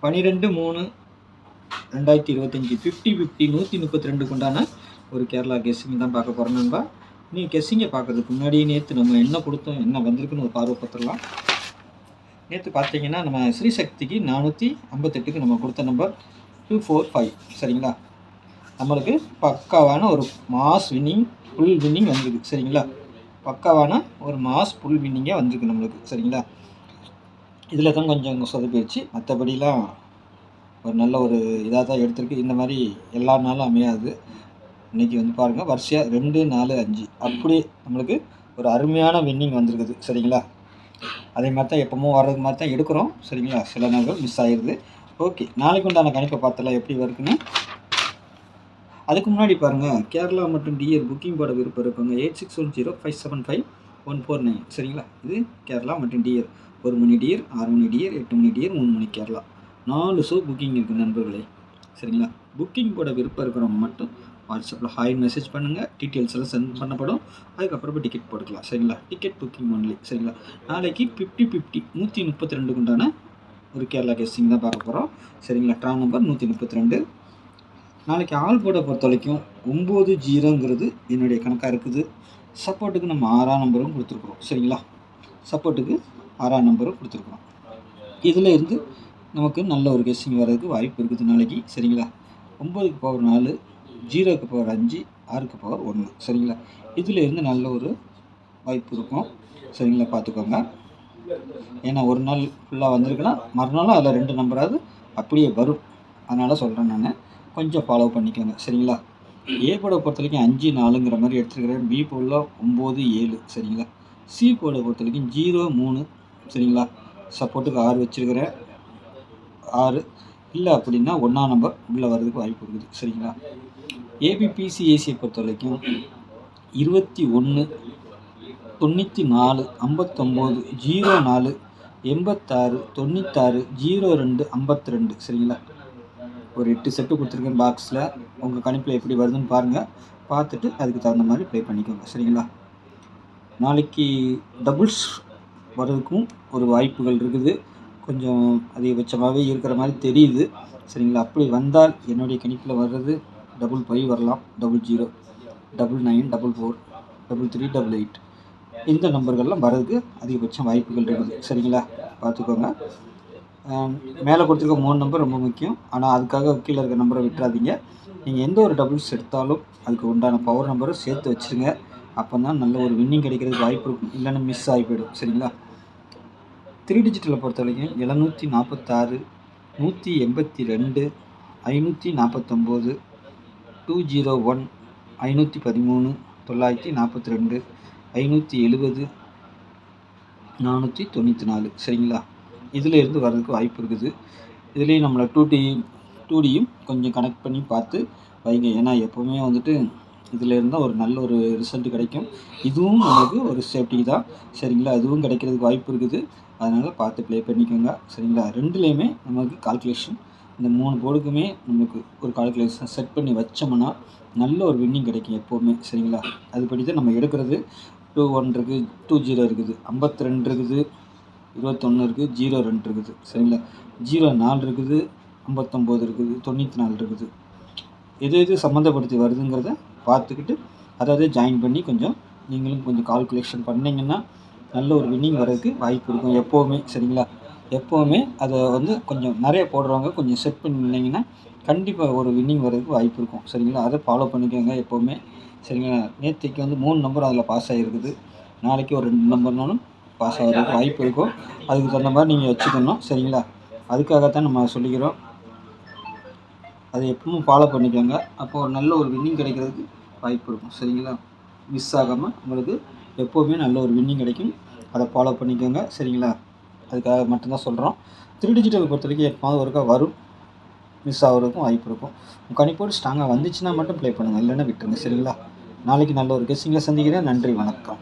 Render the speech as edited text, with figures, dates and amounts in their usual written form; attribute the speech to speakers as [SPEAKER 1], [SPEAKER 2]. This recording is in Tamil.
[SPEAKER 1] 12/3/2025 50/50 132 உண்டான ஒரு கேரளா கெஸ்ஸிங் தான் பார்க்க போகிறோம் நண்பா. நீங்கள் கெஸ்ஸிங்கை பார்க்கறதுக்கு முன்னாடி நேற்று நம்ம என்ன கொடுத்தோம், என்ன வந்திருக்குன்னு ஒரு பார்வை பார்த்துடலாம். நேற்று பார்த்தீங்கன்னா நம்ம ஸ்ரீசக்திக்கு 458க்கு நம்ம கொடுத்த நம்பர் 245 சரிங்களா. நம்மளுக்கு பக்காவான ஒரு மாஸ் வின்னிங் ஃபுல் வின்னிங் வந்திருக்கு சரிங்களா. பக்காவான ஒரு மாஸ் ஃபுல் வின்னிங்கே வந்திருக்கு நம்மளுக்கு சரிங்களா. இதில் தான் கொஞ்சம் சொதப்பிடுச்சு, மற்றபடிலாம் ஒரு நல்ல ஒரு இதாக தான் எடுத்திருக்கு. இந்த மாதிரி எல்லா நாளும் அமையாது. இன்றைக்கி வந்து பாருங்கள், வரிசையாக 2 4 5 அப்படியே நம்மளுக்கு ஒரு அருமையான வின்னிங் வந்திருக்குது சரிங்களா. அதே மாதிரி தான் எப்பவும் வர்றது மாதிரி தான் எடுக்கிறோம் சரிங்களா. சில நாள்கள் மிஸ் ஆகிடுது. ஓகே, நாளைக்கு உண்டான கணிப்பை பார்த்தலாம் எப்படி வருதுன்னு. அதுக்கு முன்னாடி பாருங்கள், கேரளா மற்றும் டிஆர் புக்கிங் போட விருப்பம் இருப்பாங்க 8610575149 சரிங்களா. இது கேரளா மற்றும் டிஆர் 1 மணி டிஆர், 6 மணி டிஆர், 8 மணி டிஆர், 3 மணி கேரளா 4 ஷோ புக்கிங் இருக்குது நண்பர்களே சரிங்களா. புக்கிங் போட விருப்பம் இருக்கிறவங்க மட்டும் வாட்ஸ்அப்பில் ஹாய் மெசேஜ் பண்ணுங்கள், டீட்டெயில்ஸ் எல்லாம் சென்ட் பண்ணப்படும். அதுக்கப்புறமா டிக்கெட் போட்டுக்கலாம் சரிங்களா. டிக்கெட் புக்கிங் ஒன்லி சரிங்களா. நாளைக்கு 50/50 132 உண்டான ஒரு கேரளா கெஸ்ஸிங் தான் பார்க்க போகிறோம் சரிங்களா. Draw number 132. நாளைக்கு ஆள் போட பொறுத்த வரைக்கும் 90ங்கிறது என்னுடைய கணக்காக இருக்குது. சப்போர்ட்டுக்கு நம்ம 6ஆம் நம்பரும் கொடுத்துருக்குறோம் சரிங்களா. சப்போர்ட்டுக்கு 6ஆம் நம்பரும் கொடுத்துருக்குறோம். இதில் இருந்து நமக்கு நல்ல ஒரு கெஸ்ஸிங் வர்றதுக்கு வாய்ப்பு இருக்குது நாளைக்கு சரிங்களா. 9க்கு பவர் 4, 0க்கு பவர் 5, 6க்கு பவர் 1 சரிங்களா. இதில் இருந்து நல்ல ஒரு வாய்ப்பு இருக்கும் சரிங்களா. பார்த்துக்கோங்க. ஏன்னா ஒரு நாள் ஃபுல்லாக வந்திருக்குன்னா மறுநாளும் அதில் 2 நம்பராவது அப்படியே வரும். அதனால் சொல்கிறேன், நான் கொஞ்சம் ஃபாலோ பண்ணிக்கோங்க சரிங்களா. ஏ போட பொறுத்த வரைக்கும் 5 4ங்கிற மாதிரி எடுத்துருக்கிறேன். பி போர்டில் 9 7 சரிங்களா. சி போர்டை பொறுத்த வரைக்கும் 0 3 சரிங்களா. சப்போர்ட்டுக்கு 6 வச்சுருக்கிறேன். 6 இல்லை அப்படின்னா 1ஆம் நம்பர் உள்ளே வர்றதுக்கு வாய்ப்பு இருக்குது சரிங்களா. ஏபிபிசிஏசியை பொறுத்த வரைக்கும் 21 94 59 04 86 96 02 52 சரிங்களா. ஒரு 8 செட்டு கொடுத்துருக்கேன் பாக்ஸில். உங்கள் கணிப்பில் எப்படி வருதுன்னு பாருங்கள். பார்த்துட்டு அதுக்கு தகுந்த மாதிரி ப்ளே பண்ணிக்கோங்க சரிங்களா. நாளைக்கு டபுள்ஸ் வர்றதுக்கும் ஒரு வாய்ப்புகள் இருக்குது. கொஞ்சம் அதிகபட்சமாகவே இருக்கிற மாதிரி தெரியுது சரிங்களா. அப்படி வந்தால் என்னுடைய கணிப்பில் வர்றது 55 வரலாம், 00 99 44 33 88 இந்த நம்பர்கள்லாம் வர்றதுக்கு அதிகபட்சம் வாய்ப்புகள் இருக்குது சரிங்களா. பார்த்துக்கோங்க. மேலே கொடுத்துருக்க 3 நம்பர் ரொம்ப முக்கியம். ஆனால் அதுக்காக கீழே இருக்க நம்பரை விட்டுறாதீங்க. நீங்கள் எந்த ஒரு டபுள்ஸ் எடுத்தாலும் அதுக்கு உண்டான பவர் நம்பரை சேர்த்து வச்சுருங்க. அப்போ தான் நல்ல ஒரு வின்னிங் கிடைக்கிறதுக்கு வாய்ப்பு இருக்கும். இல்லைன்னா மிஸ் ஆகி போயிடும் சரிங்களா. 3 டிஜிட்டில் பொறுத்த வரைக்கும் 746 182 549 201 513 942 570 494 சரிங்களா. இதில் இருந்து வர்றதுக்கு வாய்ப்பு இருக்குது. இதுலேயும் நம்மளை 2டியும் கொஞ்சம் கனெக்ட் பண்ணி பார்த்து வைங்க. ஏன்னா எப்போவுமே வந்துட்டு இதில் இருந்தால் ஒரு நல்ல ஒரு ரிசல்ட் கிடைக்கும். இதுவும் நம்மளுக்கு ஒரு சேஃப்டி தான் சரிங்களா. அதுவும் கிடைக்கிறதுக்கு வாய்ப்பு இருக்குது. அதனால் பார்த்து ப்ளே பண்ணிக்கோங்க சரிங்களா. 2லேயுமே நமக்கு கால்குலேஷன், இந்த 3 போர்டுக்குமே நமக்கு ஒரு கால்குலேஷன் செட் பண்ணி வச்சோம்னா நல்ல ஒரு வின்னிங் கிடைக்கும் எப்போவுமே சரிங்களா. அதுபடி தான் நம்ம எடுக்கிறது. 21 இருக்குது, 20 இருக்குது, 52 இருக்குது, 21 இருக்குது, 02 இருக்குது சரிங்களா. 04 இருக்குது, 59 இருக்குது, 94 இருக்குது. எது சம்மந்தப்படுத்தி வருதுங்கிறத பார்த்துக்கிட்டு அதாவது ஜாயின் பண்ணி கொஞ்சம் நீங்களும் கொஞ்சம் கால்குலேஷன் பண்ணிங்கன்னா நல்ல ஒரு வின்னிங் வர்றதுக்கு வாய்ப்பு இருக்கும் எப்போவுமே சரிங்களா. எப்போவுமே அதை வந்து கொஞ்சம் நிறைய போடுறவங்க கொஞ்சம் செட் பண்ணிங்கன்னா கண்டிப்பாக ஒரு வின்னிங் வர்றதுக்கு வாய்ப்பு இருக்கும் சரிங்களா. அதை ஃபாலோ பண்ணிக்கோங்க எப்போவுமே சரிங்களா. நேற்றுக்கு வந்து 3 நம்பர் அதில் பாஸ் ஆகிருக்குது. நாளைக்கு ஒரு 2 நம்பர்னாலும் பாஸ் ஆகிறதுக்கு வாய்ப்பு இருக்கும். அதுக்கு தகுந்த மாதிரி நீங்கள் வச்சுக்கணும் சரிங்களா. அதுக்காகத்தான் நம்ம சொல்லிக்கிறோம். அதை எப்பவும் ஃபாலோ பண்ணிக்கோங்க. அப்போ ஒரு நல்ல ஒரு வின்னிங் கிடைக்கிறதுக்கு வாய்ப்பு இருக்கும் சரிங்களா. மிஸ் ஆகாமல் உங்களுக்கு எப்போவுமே நல்ல ஒரு வின்னிங் கிடைக்கும். அதை ஃபாலோ பண்ணிக்கோங்க சரிங்களா. அதுக்காக மட்டும்தான் சொல்கிறோம். 3 டிஜிட்டல் பொறுத்த வரைக்கும் எப்போது ஒருக்கா வரும், மிஸ் ஆகிறதுக்கும் வாய்ப்பு இருக்கும். உங்கள் கணிப்போடு ஸ்ட்ராங்காக வந்துச்சுன்னா மட்டும் ப்ளே பண்ணுங்கள், இல்லைன்னா விட்டுருங்க சரிங்களா. நாளைக்கு நல்ல ஒரு கெஸ்ஸிங்கில் சந்திக்கிறேன். நன்றி, வணக்கம்.